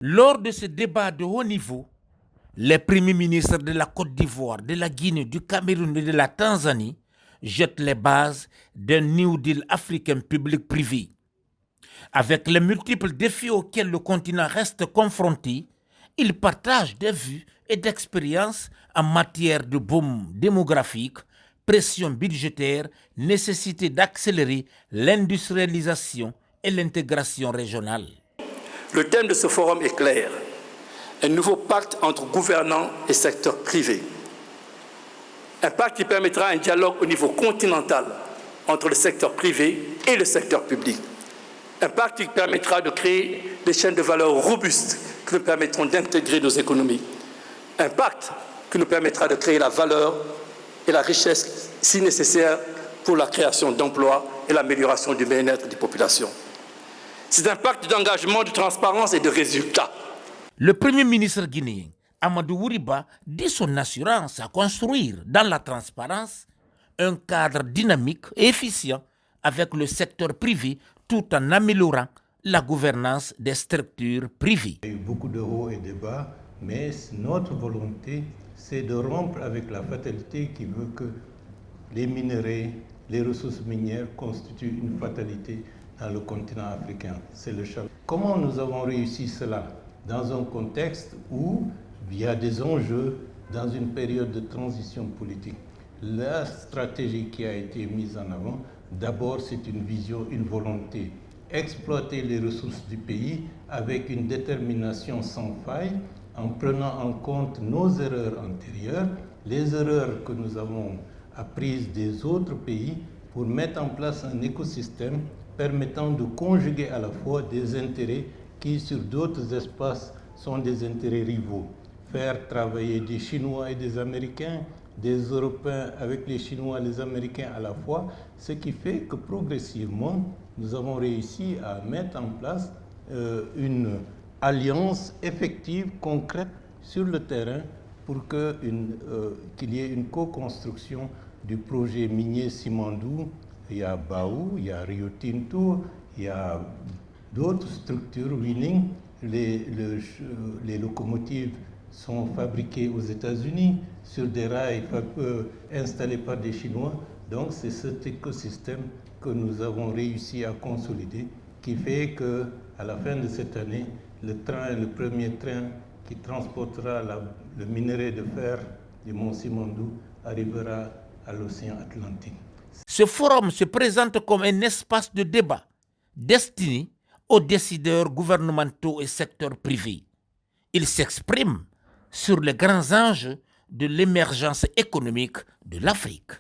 Lors de ce débat de haut niveau, les premiers ministres de la Côte d'Ivoire, de la Guinée, du Cameroun et de la Tanzanie jettent les bases d'un New Deal africain public-privé. Avec les multiples défis auxquels le continent reste confronté, ils partagent des vues et d'expériences en matière de boom démographique, pression budgétaire, nécessité d'accélérer l'industrialisation et l'intégration régionale. Le thème de ce forum est clair. Un nouveau pacte entre gouvernants et secteur privé. Un pacte qui permettra un dialogue au niveau continental entre le secteur privé et le secteur public. Un pacte qui permettra de créer des chaînes de valeur robustes qui nous permettront d'intégrer nos économies. Un pacte qui nous permettra de créer la valeur et la richesse si nécessaire pour la création d'emplois et l'amélioration du bien-être des populations. C'est un pacte d'engagement, de transparence et de résultats. Le Premier ministre guinéen, Amadou Ouriba, dit son assurance à construire dans la transparence un cadre dynamique et efficient avec le secteur privé tout en améliorant la gouvernance des structures privées. Il y a eu beaucoup de hauts et de bas, mais notre volonté, c'est de rompre avec la fatalité qui veut que les minerais, les ressources minières constituent une fatalité dans le continent africain. C'est le challenge. Comment nous avons réussi cela? Dans un contexte où il y a des enjeux dans une période de transition politique. La stratégie qui a été mise en avant, d'abord c'est une vision, une volonté. Exploiter les ressources du pays avec une détermination sans faille, en prenant en compte nos erreurs antérieures, les erreurs que nous avons apprises des autres pays pour mettre en place un écosystème permettant de conjuguer à la fois des intérêts qui sur d'autres espaces sont des intérêts rivaux. Faire travailler des Chinois et des Américains, des Européens avec les Chinois et les Américains à la fois, ce qui fait que progressivement, nous avons réussi à mettre en place une alliance effective, concrète sur le terrain pour qu'il y ait une co-construction du projet minier Simandou. Il y a Baou, il y a Rio Tinto, il y a d'autres structures, Winning, les locomotives sont fabriquées aux États-Unis sur des rails installés par des Chinois. Donc c'est cet écosystème que nous avons réussi à consolider qui fait qu'à la fin de cette année, le premier train qui transportera le minerai de fer du Mont Simandou arrivera à l'océan Atlantique. Ce forum se présente comme un espace de débat destiné aux décideurs gouvernementaux et secteurs privés. Il s'exprime sur les grands enjeux de l'émergence économique de l'Afrique.